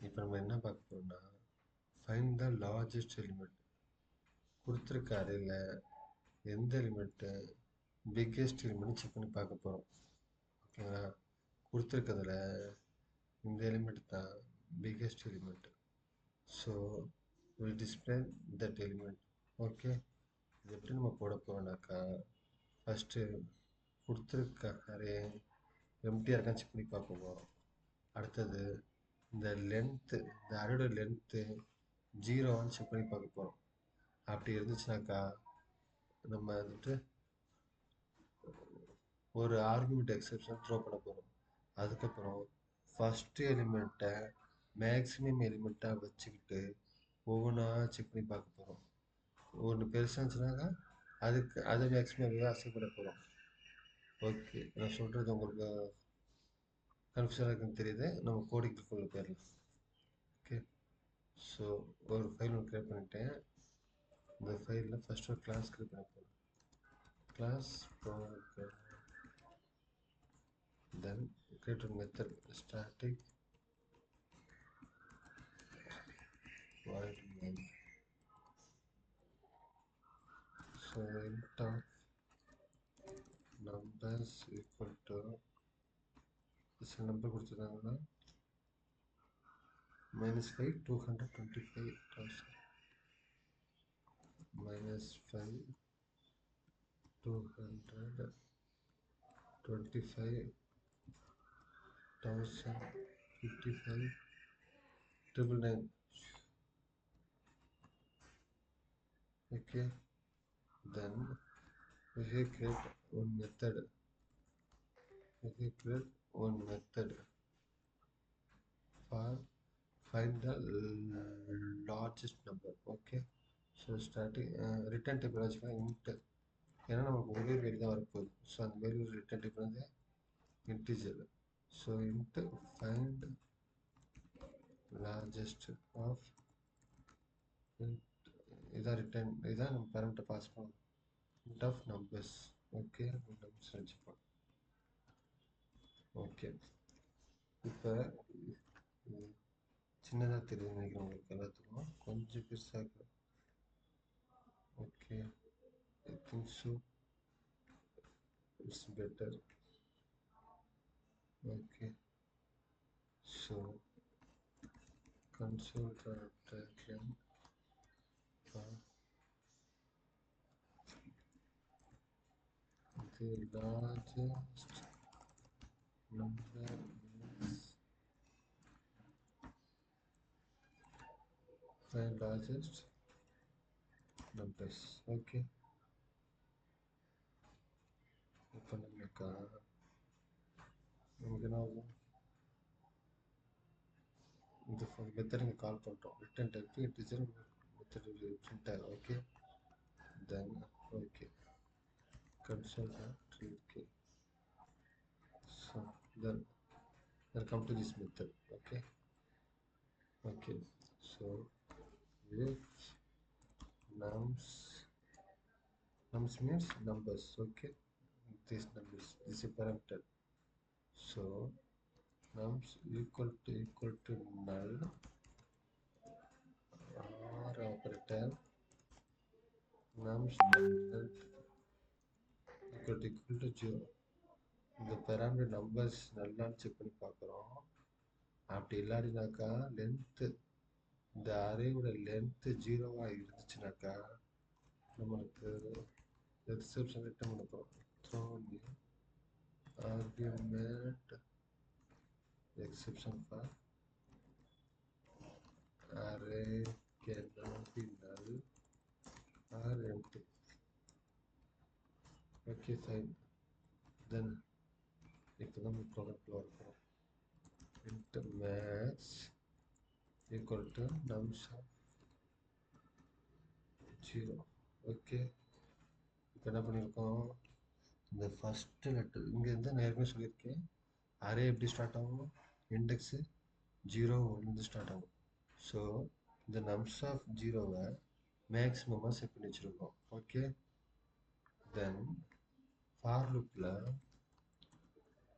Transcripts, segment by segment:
இப்போ நம்ம என்ன பார்க்க போறோம்னா ஃபைண்ட் த லார்ஜஸ்ட் எலிமெண்ட். கொடுத்துருக்க அரேல எந்த எலிமெண்ட்டு பிக்கெஸ்ட் எலிமெண்ட் செக் பண்ணி பார்க்க போகிறோம். ஓகேங்களா? கொடுத்துருக்கிறதுல இந்த எலிமெண்ட் தான் biggest element. So will display that element. Okay, இது எப்படி நம்ம போட போகிறோம்னாக்கா ஃபஸ்ட்டு கொடுத்துருக்க அரே எம்டியாக இருக்கான்னு செக் பண்ணி பார்க்க போகிறோம். அடுத்தது இந்த லென்த்து, இந்த அரேயோட லென்த்து ஜீரோவான்னு செக் பண்ணி பார்க்க போகிறோம். அப்படி இருந்துச்சுனாக்கா நம்ம வந்துட்டு ஒரு ஆர்குமெண்ட் எக்ஸெப்ஷன் த்ரோ பண்ண போகிறோம். அதுக்கப்புறம் ஃபஸ்ட்டு எலிமெண்ட்டை மேக்ஸிமம் எலிமெண்ட்டாக வச்சுக்கிட்டு ஒவ்வொன்றா செக் பண்ணி பார்க்க போகிறோம். ஒன்று பெருசாக இருந்துச்சுனாக்கா அதை மேக்ஸிமம் அசைவ் பண்ண போகிறோம். ஓகே, நான் சொல்கிறது உங்களுக்கு கன்ஃபியூஷனாக இருக்குன்னு தெரியுது. நம்ம கோடிங்குக்குள்ளே போயிடலாம். ஓகே, ஸோ ஒரு ஃபைல் ஒன்று க்ரியேட் பண்ணிட்டேன். இந்த ஃபைலில் ஃபஸ்ட்டு ஒரு கிளாஸ் க்ரியேட் பண்ண போகிறோம். Class program, then create a method static void main. So int of numbers equal to this number கொடுத்துருக்காங்கன்னா -5 225,000 -5 225,000 55 999. Okay, then we create one method. We create one method for find the largest number. Okay, so starting return type int. ஏன்னா நமக்கு ஒரே value தான் வரப்போகுது. So அந்த value return type வந்து இன்டிஜர். So int find largest of இதான் return, இதான் நம்ம பேரண்ட்டை பாஸ் பண்ணணும். Int of numbers. Okay, numbers வச்சுப்போம். ஓகே, இப்போ சின்னதாக தெரியுது நினைக்கிறேன் உங்களுக்கு எல்லாத்துக்கும், கொஞ்சம் பெருசாக இருக்கு. Okay, I think so it's better. Okay, so console.len for the largest number is the largest numbers. Okay, இப்போ நமக்கு என்ன ஆகும், இந்த மெத்தட் இங்கே கால் பண்ணுறோம். Return type integer method print ஆகும். Okay, then okay console.readk. So then we'll come to this method. Okay, so if nums means numbers. Okay, these numbers, this is a parameter. So nums equal to null or operator nums equal to 0. இந்த parameter numbers நல்லான்னு check பண்ணி பார்க்குறோம். அப்படி இல்லாட்டினாக்கா length, இந்த அரேயோட length 0வா இருந்துச்சுனாக்கா நம்மளுக்கு exception return பண்ண போகிறோம். Throw argument exception for array cannot be null or empty. Okay, fine. Then இப்போ நம்ம ப்ராடக்ட்டில் வரப்போம். int max equal to nums of 0. Okay, இப்போ என்ன பண்ணியிருக்கோம், இந்த ஃபஸ்ட்டு லெட்டர் இங்கேருந்து நான் ஏற்கனவே சொல்லியிருக்கேன், அரே எப்படி ஸ்டார்ட் ஆகும், இண்டெக்ஸு 0 1 ஸ்டார்ட் ஆகும். ஸோ இந்த நம்ஸ் ஆஃப் 0வை மேக்ஸிமமாக செட் பண்ணி வச்சுருக்கோம். ஓகே, தென் ஃபார் லூப்பில்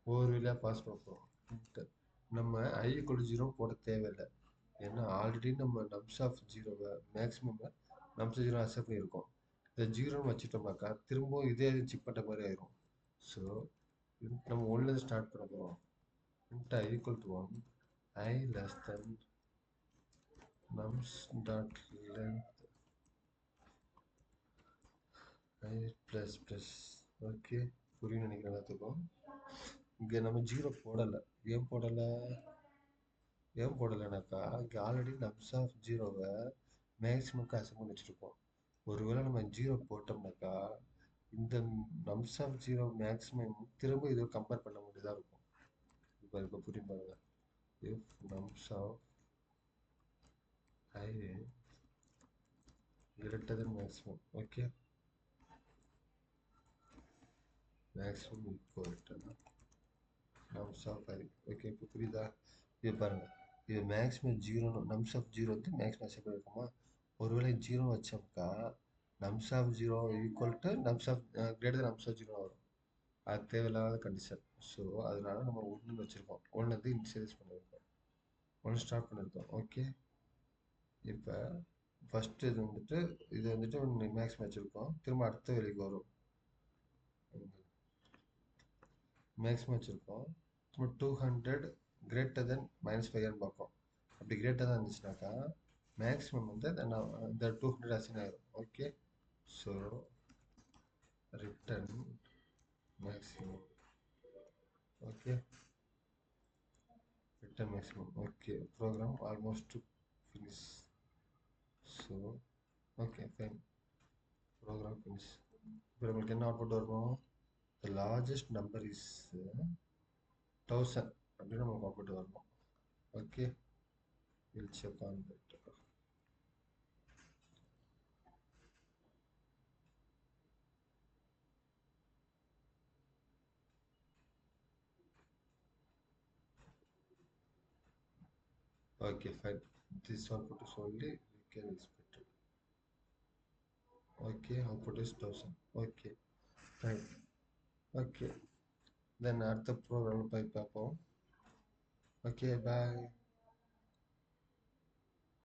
ஒவ்வொரு வேலையாக பாஸ் பண்ண போகிறோம். நம்ம i = 0 போட தேவையில்லை. ஏன்னா ஆல்ரெடி நம்ம நம்ஸ் ஆஃப் ஜீரோவை மேக்ஸிமம் நம்ஸ் ஜீரோ அக்செப்ட் பண்ணியிருக்கோம். இதை ஜீரோன்னு வச்சுட்டோம்னாக்கா திரும்பவும் இதே செக் பண்ணுற மாதிரி ஆயிரும். ஸோ நம்ம ஒன்லேருந்து ஸ்டார்ட் பண்ண போகிறோம். Int I equal to 1, I less than nums dot length I plus plus. Okay, புரியும்னு நினைக்கிறேன் எல்லாத்துக்கும். இங்கே நம்ம ஜீரோ போடலை. ஏன் போடலை? ஏன் போடலைனாக்கா இங்கே ஆல்ரெடி நம்ஸ் ஆஃப் ஜீரோவை மேக்ஸிமம்க்கு அசைன் பண்ணி வச்சுருக்கோம். ஒருவேளை நம்ம ஜீரோ போட்டோம்னாக்கா இந்த நம்ஸ் ஆஃப் ஜீரோ மேக்ஸிமம் திரும்ப இதை கம்பேர் பண்ண வேண்டியதாக இருக்கும். இப்போ புரியும் பாருங்க. If nums of I greater than maximum. Okay, maximum equal to nums of I. Okay, இப்போ புரியுதா? இது பாருங்க, இது maximum zero, nums of zero வந்து மேக்ஸிமம் செப்பரேட் இருக்குமா? ஒருவேளை ஜீரோ வச்சோம்க்கா nums of zero equal to nums of greater nums of zero வரும். அது தேவையில்லாத கண்டிஷன். ஸோ அதனால நம்ம ஒன்று வச்சுருக்கோம். ஒன்று வந்து இனிஷியலைஸ் பண்ணியிருக்கோம், ஒன்று ஸ்டார்ட் பண்ணியிருக்கோம். ஓகே, இப்போ ஃபஸ்ட்டு இது வந்துட்டு ஒன்று மேக்ஸிமம் வச்சுருக்கோம். திரும்ப அடுத்த வேலைக்கு வரும். மேக்ஸிமம் வச்சுருக்கோம். இப்போ 200 கிரேட்டர் தென் -5 பார்ப்போம். அப்படி கிரேட்டர் தான் இருந்துச்சுனாக்கா மேக்ஸிமம் வந்து இந்த 200 அசைன் ஆயிரும். Okay, so return maximum. Okay, return maximum. Okay, program almost finish. So okay fine, program finish. இப்போ நம்மளுக்கு என்ன அவுட்புட் வரணும்? த லார்ஜஸ்ட் நம்பர் இஸ் 1000 அப்படின்னு நமக்கு அவுட்புட் வரணும். Okay, we'll check on that. Okay, fine. This output is only we can expect it. Okay, output is 1000. Okay, fine. Okay, then அடுத்த program போய் பார்ப்போம். Okay, bye.